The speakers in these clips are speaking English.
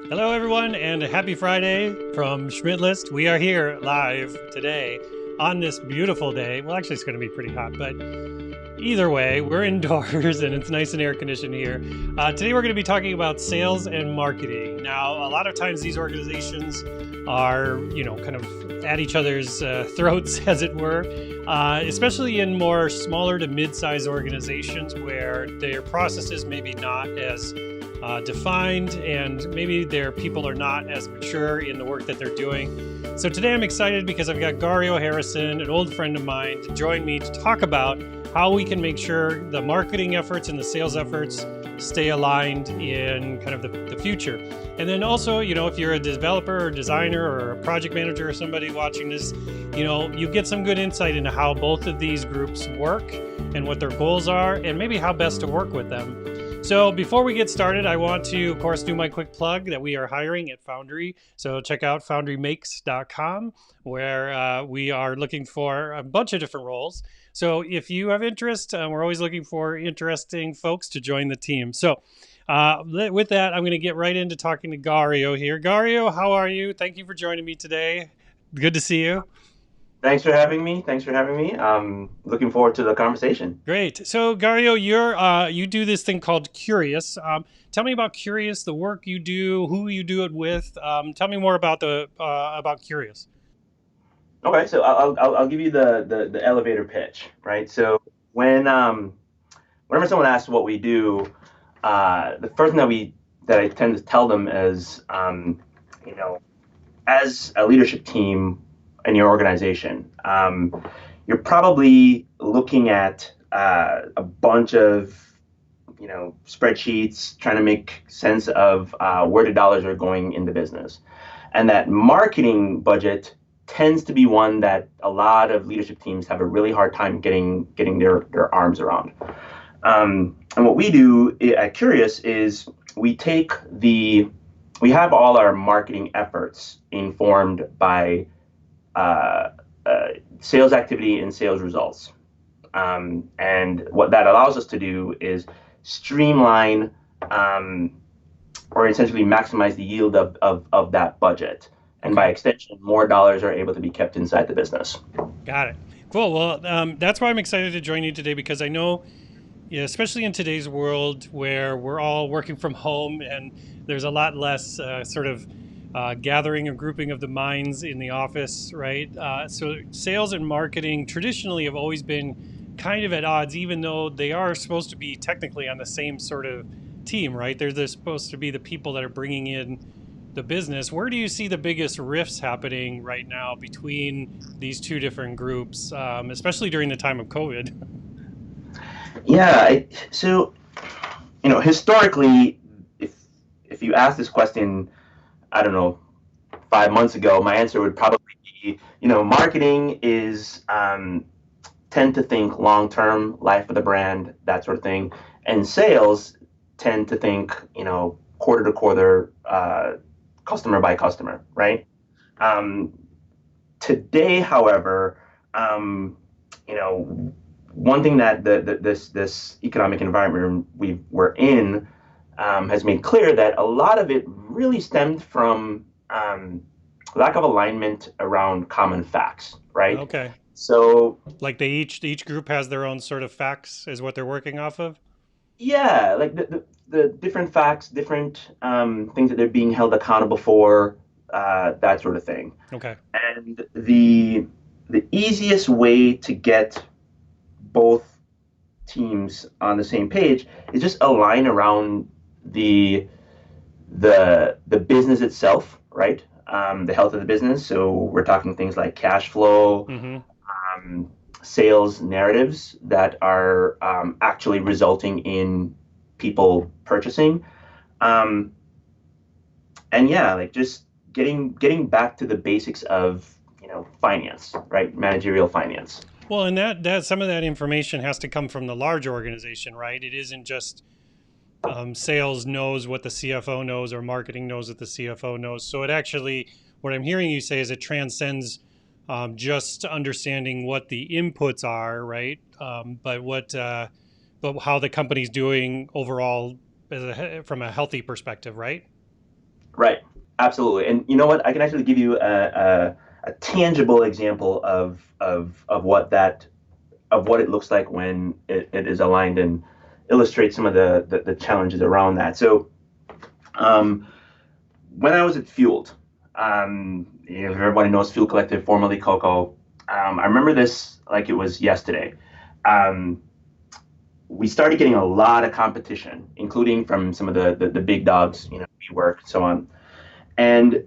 Hello, everyone, and a happy Friday from Schmidt List. We are here live today on this beautiful day. Well, actually, it's going to be pretty hot, but either way, we're indoors and it's nice and air conditioned here. Today, we're going to be talking about sales and marketing. Now, a lot of times these organizations are, kind of at each other's throats, as it were, especially in more smaller to mid-sized organizations where their processes maybe not as defined, and maybe their people are not as mature in the work that they're doing. So today I'm excited because I've got Garrio Harrison, an old friend of mine, to join me to talk about how we can make sure the marketing efforts and the sales efforts stay aligned in kind of the future. And then also, if you're a developer or designer or a project manager or somebody watching this, you get some good insight into how both of these groups work and what their goals are and maybe how best to work with them. So before we get started, I want to, of course, do my quick plug that we are hiring at Foundry. So check out foundrymakes.com, where we are looking for a bunch of different roles. So if you have interest, we're always looking for interesting folks to join the team. So with that, I'm going to get right into talking to Garrio here. Garrio, how are you? Thank you for joining me today. Good to see you. Thanks for having me. Looking forward to the conversation. Great. So Garrio, you do this thing called Curious. Tell me about Curious, the work you do, who you do it with. Tell me more about about Curious. Okay, so I'll give you the elevator pitch, right? So whenever someone asks what we do, the first thing that I tend to tell them is, as a leadership team in your organization, you're probably looking at a bunch of spreadsheets, trying to make sense of where the dollars are going in the business, and that marketing budget tends to be one that a lot of leadership teams have a really hard time getting their arms around. And what we do at Curious is we have all our marketing efforts informed by sales activity and sales results. And what that allows us to do is streamline or essentially maximize the yield of that budget. And by extension, more dollars are able to be kept inside the business. Got it. Cool. Well, that's why I'm excited to join you today, because I know, especially in today's world where we're all working from home and there's a lot less gathering and grouping of the minds in the office, right? So sales and marketing traditionally have always been kind of at odds, even though they are supposed to be technically on the same sort of team, right? They're supposed to be the people that are bringing in the business. Where do you see the biggest rifts happening right now between these two different groups, especially during the time of COVID? Yeah, so historically, if you ask this question, I don't know, 5 months ago, my answer would probably be, marketing is tend to think long-term, life of the brand, that sort of thing, and sales tend to think, quarter to quarter, customer by customer, right? Today, however, one thing that this economic environment we're in has made clear that a lot of it really stemmed from lack of alignment around common facts, right? Okay. So, Like each group has their own sort of facts is what they're working off of? yeah, the different facts, different things that they're being held accountable for, that sort of thing. Okay. And the easiest way to get both teams on the same page is just align around the the business itself, right? The health of the business. So we're talking things like cash flow, Mm-hmm. um, sales narratives that are actually resulting in people purchasing. Um, and yeah, like just getting back to the basics of finance, right? Managerial finance. Well, and that some of that information has to come from the large organization, right? It isn't just sales knows what the CFO knows or marketing knows what the CFO knows. So it actually, what I'm hearing you say is it transcends just understanding what the inputs are, right? But how the company's doing overall from a healthy perspective, right? Right. Absolutely. And you know what? I can actually give you a tangible example of what it looks like when it is aligned and illustrate some of the challenges around that. So um, when I was at Fueled, everybody knows Fuel Collective, formerly Coco. I remember this like it was yesterday. Um, we started getting a lot of competition, including from some of the big dogs, WeWork, so on. And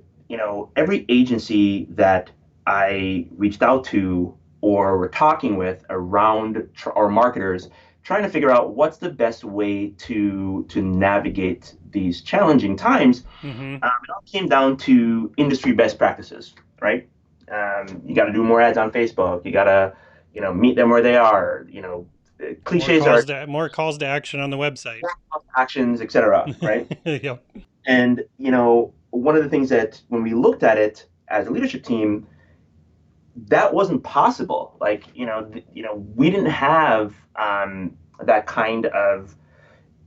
every agency that I reached out to or were talking with around or marketers trying to figure out what's the best way to navigate these challenging times, Mm-hmm. it all came down to industry best practices, right? You got to do more ads on Facebook. You got to meet them where they are. Cliches are More calls to action on the website. actions, etc. Right? Yep. And one of the things that when we looked at it as a leadership team, that wasn't possible. Like we didn't have that kind of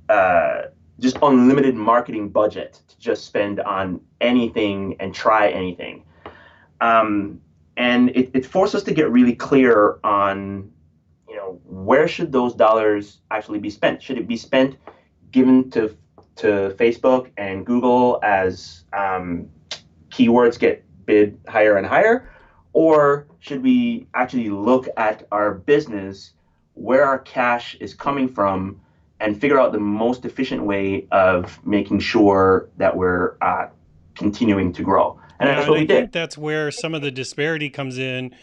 uh, just unlimited marketing budget to just spend on anything and try anything. Um, and it forced us to get really clear on where should those dollars actually be spent? Should it be spent given to Facebook and Google as keywords get bid higher and higher? Or should we actually look at our business, where our cash is coming from, and figure out the most efficient way of making sure that we're continuing to grow? And Yeah, that's and what I we did. think that's where some of the disparity comes in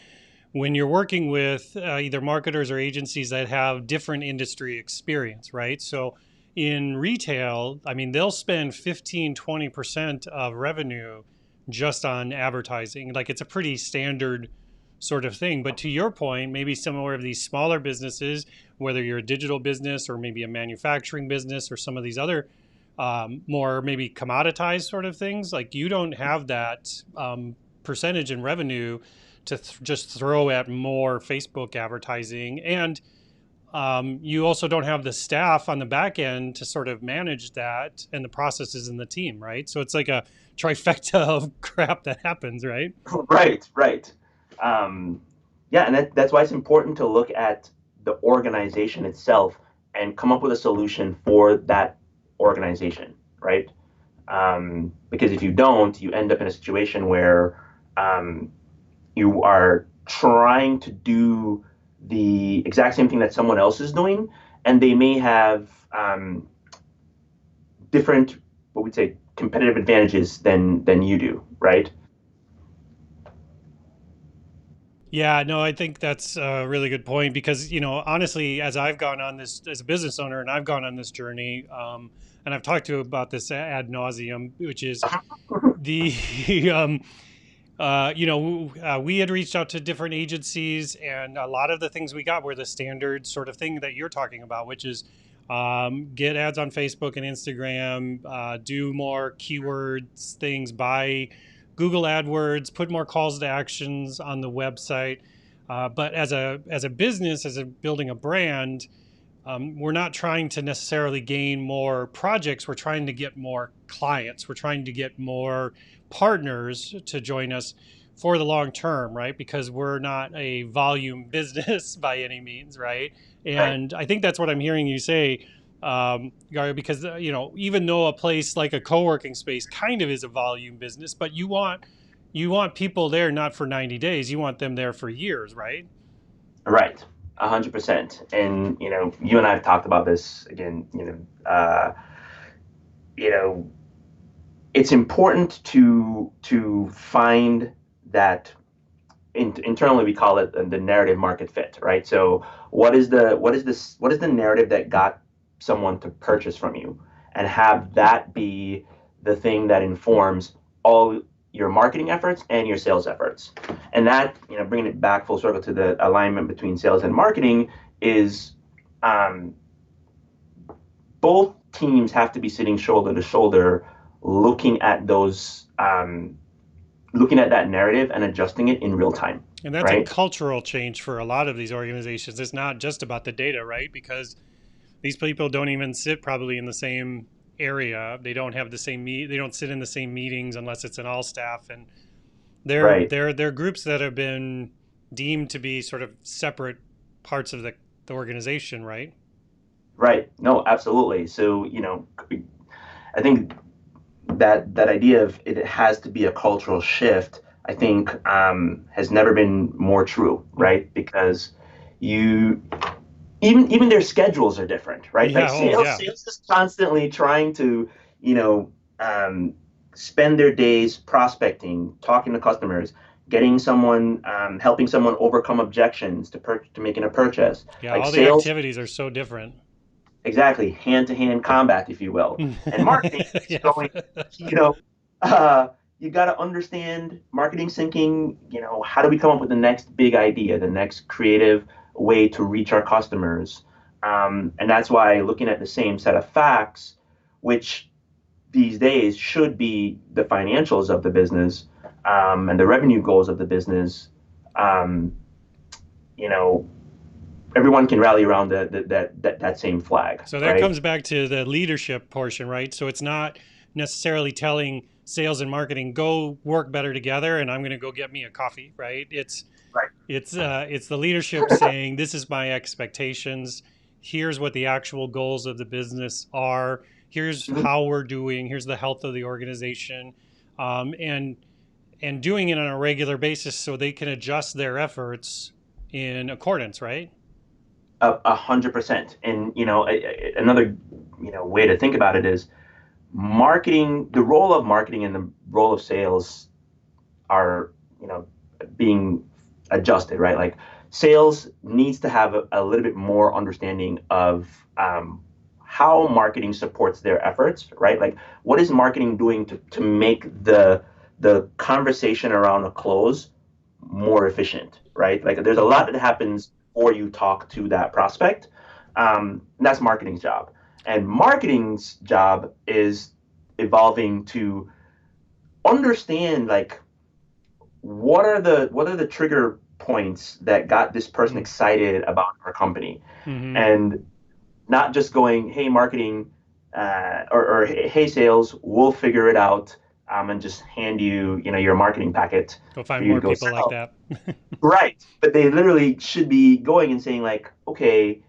when you're working with either marketers or agencies that have different industry experience, right? So in retail, I mean, they'll spend 15, 20% of revenue just on advertising. Like it's a pretty standard sort of thing. But to your point, maybe some more of these smaller businesses, whether you're a digital business or maybe a manufacturing business or some of these other more maybe commoditized sort of things, like you don't have that percentage in revenue to just throw at more Facebook advertising. And you also don't have the staff on the back end to sort of manage that and the processes in the team, right? So it's like a trifecta of crap that happens, right? Right, right. Um, yeah, and that's why it's important to look at the organization itself and come up with a solution for that organization, right? Because if you don't, you end up in a situation where um, you are trying to do the exact same thing that someone else is doing, and they may have different, what we'd say, competitive advantages than you do, right? Yeah, no, I think that's a really good point because, honestly, as I've gone on this as a business owner and I've gone on this journey, and I've talked to you about this ad nauseum, which is the, we had reached out to different agencies, and a lot of the things we got were the standard sort of thing that you're talking about, which is get ads on Facebook and Instagram, do more keywords things, buy Google AdWords, put more calls to actions on the website. But as a business, as a building a brand, we're not trying to necessarily gain more projects. We're trying to get more clients. We're trying to get more partners to join us for the long term, right? Because we're not a volume business by any means, right? Right. And I think that's what I'm hearing you say. Garrio, because even though a place like a co-working space kind of is a volume business, but you want people there not for 90 days. You want them there for years, right? Right, 100%. And you and I have talked about this again. You know, it's important to find that internally we call it the narrative market fit, right? So what is the narrative that got someone to purchase from you, and have that be the thing that informs all your marketing efforts and your sales efforts. And that, bringing it back full circle to the alignment between sales and marketing is, um, both teams have to be sitting shoulder to shoulder, looking at looking at that narrative and adjusting it in real time, And that's a right? cultural change for a lot of these organizations. It's not just about the data, right? Because these people don't even sit probably in the same area. They don't have the same they don't sit in the same meetings unless it's an all staff, and Right, they're groups that have been deemed to be sort of separate parts of the organization, right? right. No, absolutely. So, I think that idea of it has to be a cultural shift, I think, has never been more true, right? Because you even their schedules are different, right? Like Yeah. Oh, sales, yeah. sales is constantly trying to, you know, spend their days prospecting, talking to customers, getting someone, helping someone overcome objections to making a purchase. Yeah. Like All the sales, activities are so different. exactly, hand-to-hand combat, if you will. And marketing is Yeah. going, you know, uh, you got to understand marketing thinking. How do we come up with the next big idea, the next creative way to reach our customers? And that's why looking at the same set of facts, which these days should be the financials of the business, and the revenue goals of the business, um, you know, everyone can rally around that same flag, So that right? comes back to the leadership portion, right? So it's not necessarily telling sales and marketing go work better together and I'm going to go get me a coffee, right? Right. It's the leadership saying this is my expectations. Here's what the actual goals of the business are. Here's Mhm. how we're doing. Here's the health of the organization, and doing it on a regular basis so they can adjust their efforts in accordance, right? 100%. And another way to think about it is marketing. The role of marketing and the role of sales are being adjusted, right? Like sales needs to have a little bit more understanding of, how marketing supports their efforts, right? Like what is marketing doing to make the conversation around a close more efficient, right? Like there's a Mm-hmm. lot that happens before you talk to that prospect. And that's marketing's job. And marketing's job is evolving to understand, like, what are the trigger points that got this person excited about our company, Mm-hmm. and not just going, hey marketing, or hey sales, we'll figure it out, and just hand you your marketing packet Go for find you to more go people like sell. that. Right. But they literally should be going and saying, like, okay,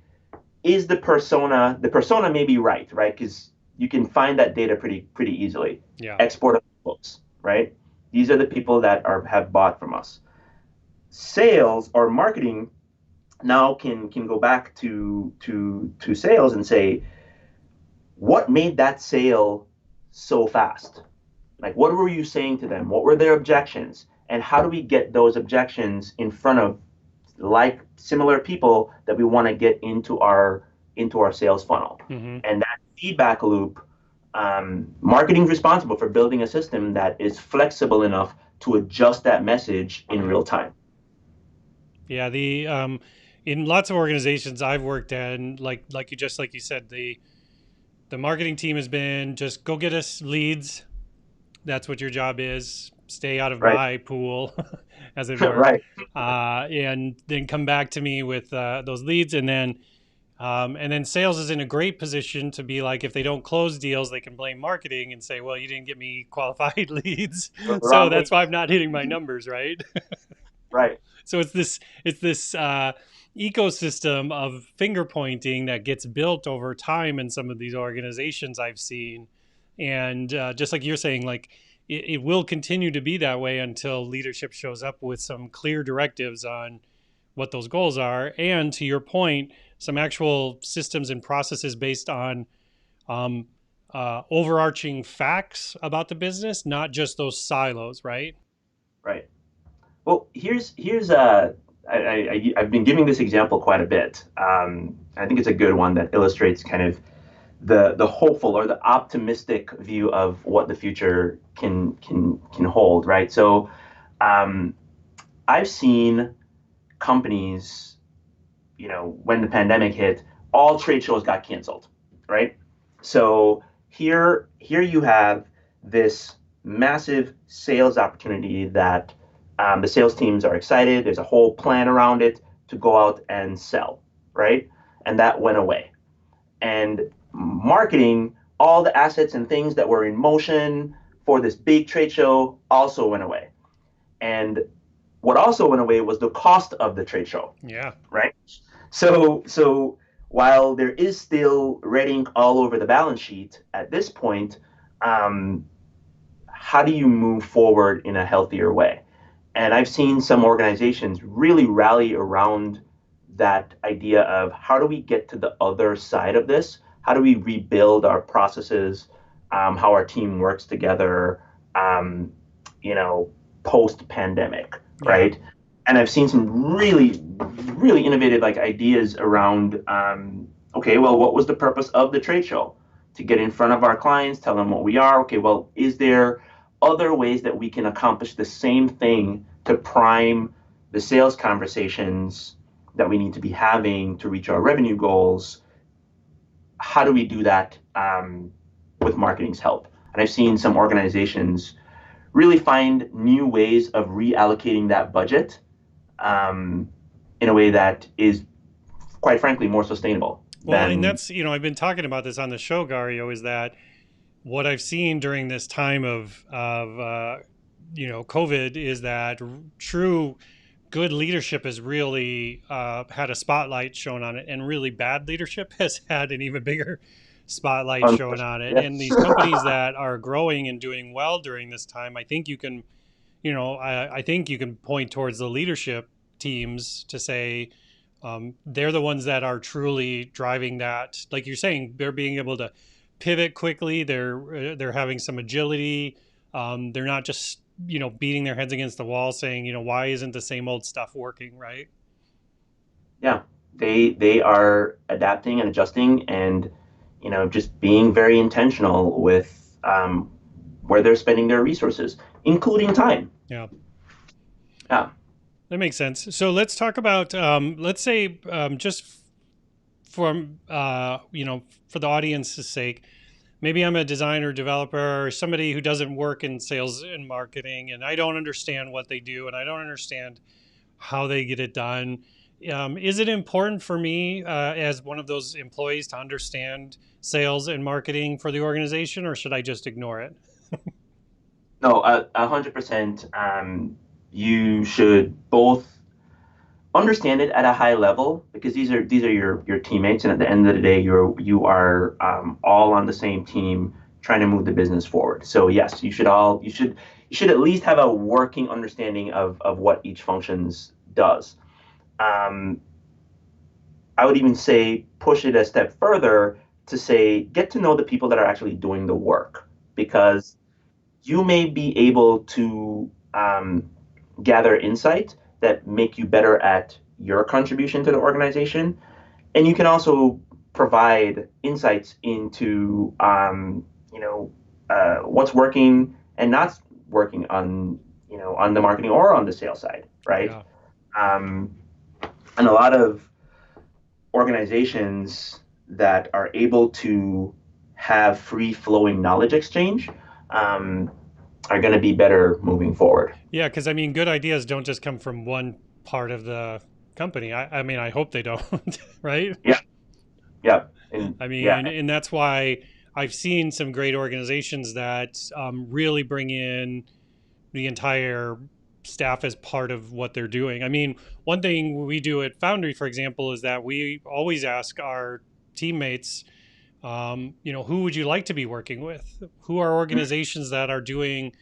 is the persona may be right? Because you can find that data pretty easily. Yeah. Export of books, right? These are the people that have bought from us. Sales or marketing now can go back to sales and say, what made that sale so fast? Like, what were you saying to them? What were their objections? And how do we get those objections in front of, like, similar people that we want to get into our sales funnel? Mm-hmm. And that feedback loop, marketing's responsible for building a system that is flexible enough to adjust that message in real time. Yeah. The In lots of organizations I've worked at, and like you said, the marketing team has been just go get us leads. That's what your job is. Stay out of Right. my pool, as it were, Right. and then come back to me with those leads, and then sales is in a great position to be like, if they don't close deals, they can blame marketing and say, well, you didn't get me qualified leads, so Wrong that's lead. why I'm not hitting my numbers, right? Right. So it's this ecosystem of finger pointing that gets built over time in some of these organizations I've seen, and just like you're saying, like it will continue to be that way until leadership shows up with some clear directives on what those goals are, and to your point, some actual systems and processes based on um, overarching facts about the business, not just those silos, right? Right. Well, I've been giving this example quite a bit. I think it's a good one that illustrates kind of the hopeful or the optimistic view of what the future can hold, right? So um, I've seen companies, when the pandemic hit, all trade shows got canceled, right? So here you have this massive sales opportunity that the sales teams are excited. There's a whole plan around it to go out and sell, right? And that went away. And marketing, all the assets and things that were in motion for this big trade show also went away. And what also went away was the cost of the trade show, Yeah. right? So while there is still red ink all over the balance sheet at this point, um, how do you move forward in a healthier way? And I've seen some organizations really rally around that idea of how do we get to the other side of this? How do we rebuild our processes, how our team works together, um, you know, post pandemic, Yeah. right? And I've seen some really, really innovative like ideas around, okay, well, what was the purpose of the trade show? To get in front of our clients, tell them what we are. Okay, well, is there other ways that we can accomplish the same thing to prime the sales conversations that we need to be having to reach our revenue goals? How do we do that with marketing's help? And I've seen some organizations really find new ways of reallocating that budget um, in a way that is, quite frankly, more sustainable Well, and than. that's, I've been talking about this on the show, Garrio, is that what I've seen during this time of COVID is that true good leadership has really had a spotlight shown on it, and really bad leadership has had an even bigger spotlight shown on it. And Yes. these companies that are growing and doing well during this time, I think you can, I think you can point towards the leadership teams to say they're the ones that are truly driving that. Like you're saying, they're being able to pivot quickly. They're having some agility. They're not just beating their heads against the wall saying why isn't the same old stuff working, right? Yeah, they are adapting and adjusting, and just being very intentional with where they're spending their resources, including time. Yeah, Yeah. that makes sense. So let's talk about let's say just from for the audience's sake, maybe I'm a designer, developer, or somebody who doesn't work in sales and marketing, and I don't understand what they do, and I don't understand how they get it done. Is it important for me as one of those employees to understand sales and marketing for the organization, or should I just ignore it? No, 100%. You should both understand it at a high level because these are your teammates, and at the end of the day, you are all on the same team trying to move the business forward. So yes, you should at least have a working understanding of what each functions does. Um, I would even say push it a step further to say get to know the people that are actually doing the work because you may be able to gather insight that make you better at your contribution to the organization. And you can also provide insights into, what's working and not working on the marketing or on the sales side, right? Yeah. Um, and a lot of organizations that are able to have free flowing knowledge exchange um, are going to be better moving forward. Yeah, because I mean, good ideas don't just come from one part of the company. I mean, I hope they don't, right? Yeah, yeah, and I yeah, mean, and that's why I've seen some great organizations that really bring in the entire staff as part of what they're doing. I mean, one thing we do at Foundry, for example, is that we always ask our teammates, who would you like to be working with? Who are organizations that are doing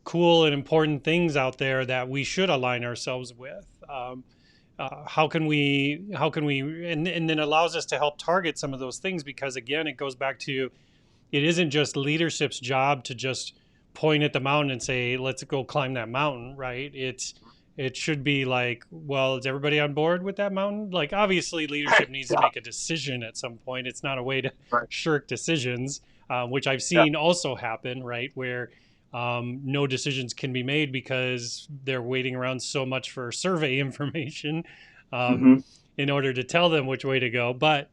cool and important things out there that we should align ourselves with? And then allows us to help target some of those things, because again, it goes back to, it isn't just leadership's job to just point at the mountain and say, let's go climb that mountain, right? It should be like, well, is everybody on board with that mountain? Like, obviously leadership needs to Yeah. make a decision at some point. It's not a way to Right. shirk decisions, which I've Yeah. seen also happen, right? Where no decisions can be made because they're waiting around so much for survey information um, Hmm. in order to tell them which way to go. But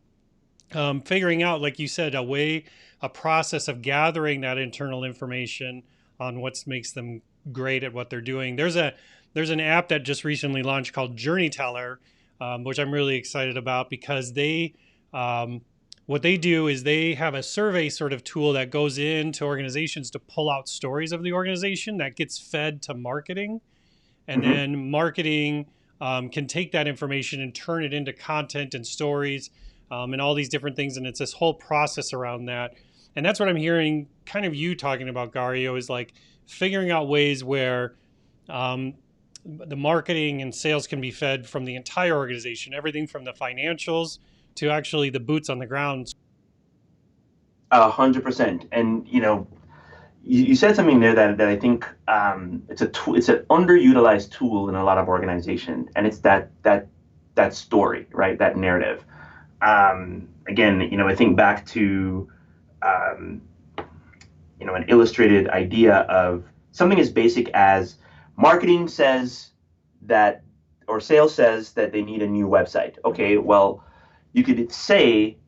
figuring out, like you said, a process of gathering that internal information on what makes them great at what they're doing. There's an app that just recently launched called Journey Teller, which I'm really excited about, because um, what they do is they have a survey sort of tool that goes into organizations to pull out stories of the organization that gets fed to marketing, and Hmm. then marketing can take that information and turn it into content and stories, and all these different things. And it's this whole process around that. And that's what I'm hearing kind of you talking about, Garrio, is like figuring out ways where um, the marketing and sales can be fed from the entire organization, everything from the financials to actually the boots on the ground. 100%. And you said something there that I think it's an underutilized tool in a lot of organizations, and it's that story, right? That narrative. Again, I think back to um, an illustrated idea of something as basic as marketing says that, or sales says that they need a new website. Okay, well, you could say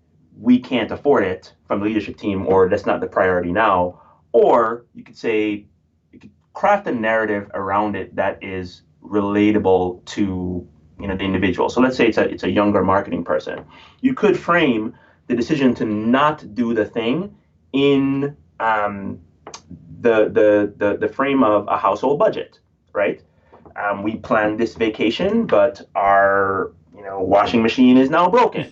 we can't afford it from the leadership team, or that's not the priority now. Or you could say, you could craft a narrative around it that is relatable to the individual. So let's say it's a younger marketing person. You could frame the decision to not do the thing in the frame of a household budget, right? We planned this vacation, but our washing machine is now broken.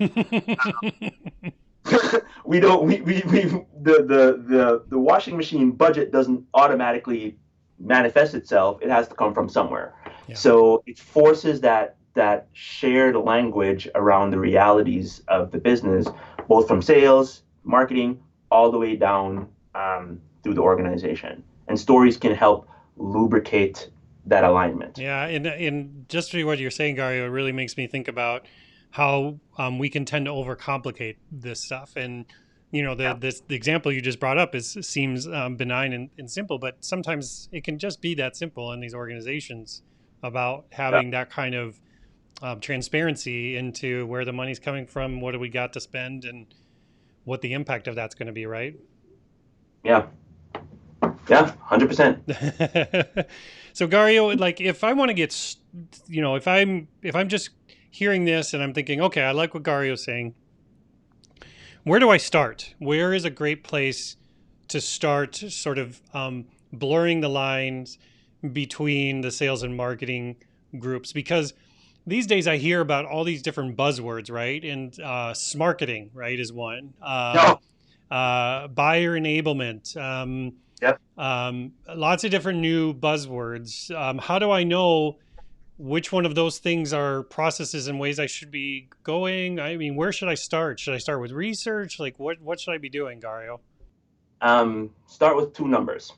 We don't we the washing machine budget doesn't automatically manifest itself. It has to come from somewhere. Yeah. So it forces that shared language around the realities of the business, both from sales, marketing, all the way down through the organization. And stories can help lubricate that alignment. Yeah, and just for what you're saying, Gario, it really makes me think about how we can tend to overcomplicate this stuff. And Yeah. the example you just brought up seems benign and simple, but sometimes it can just be that simple in these organizations about Yeah. having that kind of transparency into where the money's coming from, what do we got to spend, and what the impact of that's going to be, right? Yeah. Yeah. 100%. So Gario, like if I want to get, if I'm just hearing this and I'm thinking, okay, I like what Gario's saying. Where do I start? Where is a great place to start sort of blurring the lines between the sales and marketing groups? Because these days I hear about all these different buzzwords, right? And smarketing, right, is one. No. Buyer enablement. Yep. Lots of different new buzzwords. How do I know which one of those things are processes and ways I should be going? I mean, where should I start? Should I start with research? Like, what should I be doing, Gario? Start with two numbers.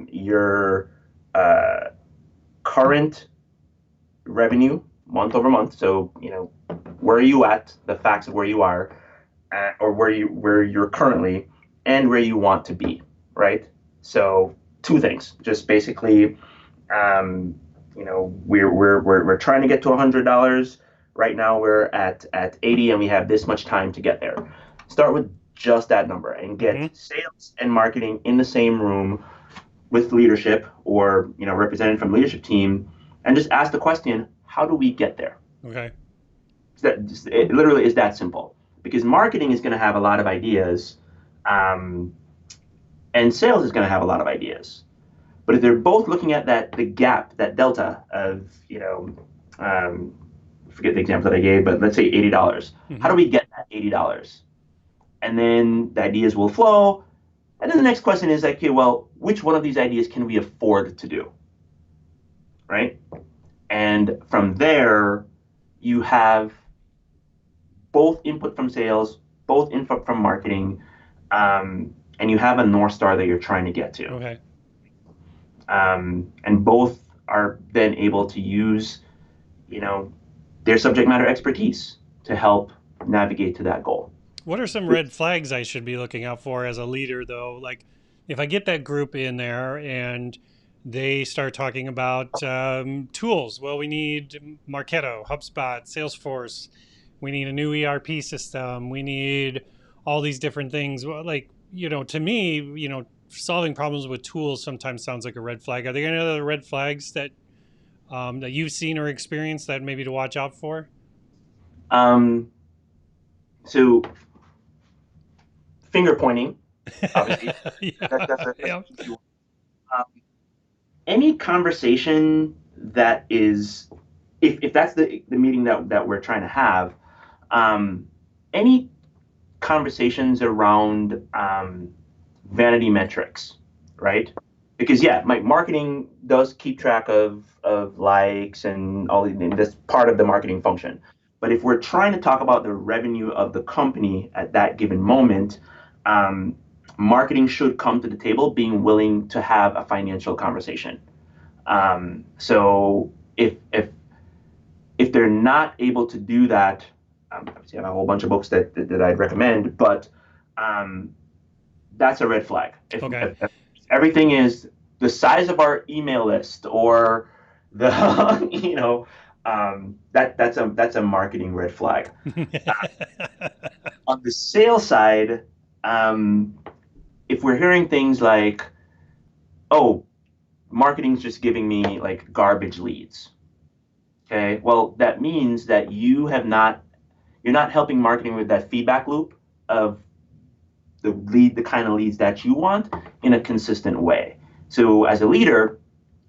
Your uh, current revenue month over month. So where are you at? The facts of where you are, or where you're currently, and where you want to be. Right. So two things. Just basically, we're trying to get to $100. Right now we're at 80, and we have this much time to get there. Start with just that number and Mm-hmm. get sales and marketing in the same room with leadership, or represented from leadership team, and just ask the question, how do we get there? Okay. It literally is that simple, because marketing is going to have a lot of ideas, and sales is going to have a lot of ideas. But if they're both looking at the gap, that delta of, forget the example that I gave, but let's say $80. How Mm-hmm. do we get that $80? And then the ideas will flow. And then the next question is like, okay, well, which one of these ideas can we afford to do? Right? And from there, you have both input from sales, both input from marketing, and you have a North Star that you're trying to get to. Okay. And both are then able to use, their subject matter expertise to help navigate to that goal. What are some red flags I should be looking out for as a leader, though? Like, if I get that group in there and they start talking about tools, well, we need Marketo, HubSpot, Salesforce. We need a new ERP system. We need all these different things. Well, like, to me, solving problems with tools sometimes sounds like a red flag. Are there any other red flags that you've seen or experienced that maybe to watch out for? Um, so finger pointing, obviously, Yeah. that's Yeah. an easy one. Um, any conversation that is, if that's the meeting that we're trying to have, any conversations around vanity metrics, right? Because yeah, my marketing does keep track of likes and all that's part of the marketing function. But if we're trying to talk about the revenue of the company at that given moment, um, marketing should come to the table being willing to have a financial conversation. So if they're not able to do that, obviously I have a whole bunch of books that I'd recommend, but um, that's a red flag. Okay. If everything is the size of our email list or the that's a marketing red flag. On the sales side, um, if we're hearing things like, "Oh, marketing's just giving me like garbage leads," okay, well that means that you're not helping marketing with that feedback loop of the kind of leads that you want in a consistent way. So as a leader,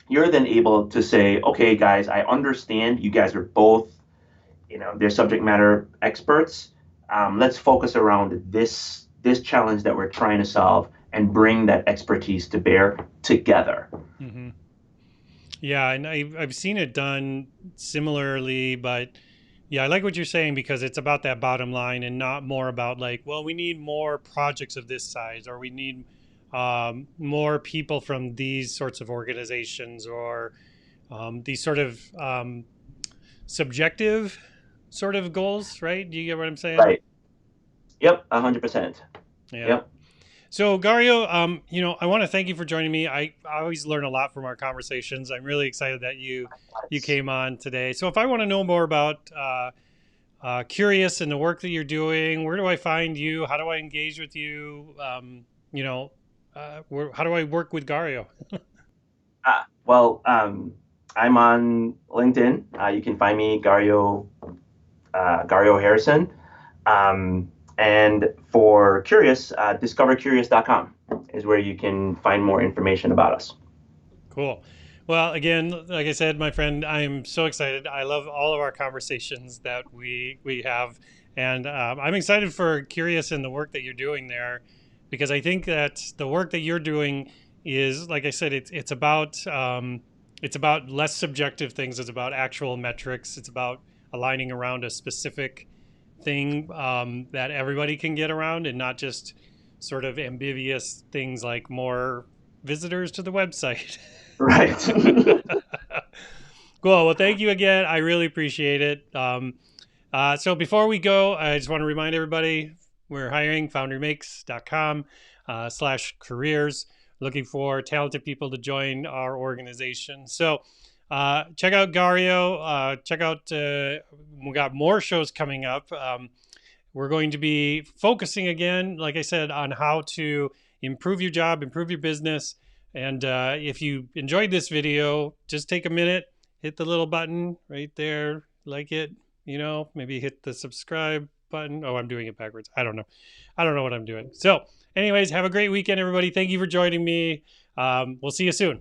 you're then able to say, okay, guys, I understand you guys are both, they're subject matter experts. Let's focus around this challenge that we're trying to solve and bring that expertise to bear together. Hmm. Yeah, and I've seen it done similarly, but yeah, I like what you're saying because it's about that bottom line and not more about like, well, we need more projects of this size or we need more people from these sorts of organizations or these sort of subjective sort of goals, right? Do you get what I'm saying? Right. Yep. 100%. Yeah. Yep. So Garrio, I want to thank you for joining me. I always learn a lot from our conversations. I'm really excited that you came on today. So if I want to know more about Curious and the work that you're doing, where do I find you? How do I engage with you? You know, how do I work with Garrio? Well, I'm on LinkedIn. You can find me, Garrio Harrison. Um, and for Curious, discovercurious.com is where you can find more information about us. Cool. Well, again, like I said, my friend, I am so excited. I love all of our conversations that we have, and I'm excited for Curious and the work that you're doing there, because I think that the work that you're doing is, like I said, it's about less subjective things. It's about actual metrics. It's about aligning around a specific thing that everybody can get around, and not just sort of ambiguous things like more visitors to the website. Right. Cool. Well, thank you again. I really appreciate it. So before we go, I just want to remind everybody we're hiring foundrymakes.com /careers, looking for talented people to join our organization. So check out Garrio. Check out, we got more shows coming up. We're going to be focusing again, like I said, on how to improve your job, improve your business. And if you enjoyed this video, just take a minute, hit the little button right there, like it, maybe hit the subscribe button. Oh, I'm doing it backwards. I don't know. I don't know what I'm doing. So, anyways, have a great weekend, everybody. Thank you for joining me. We'll see you soon.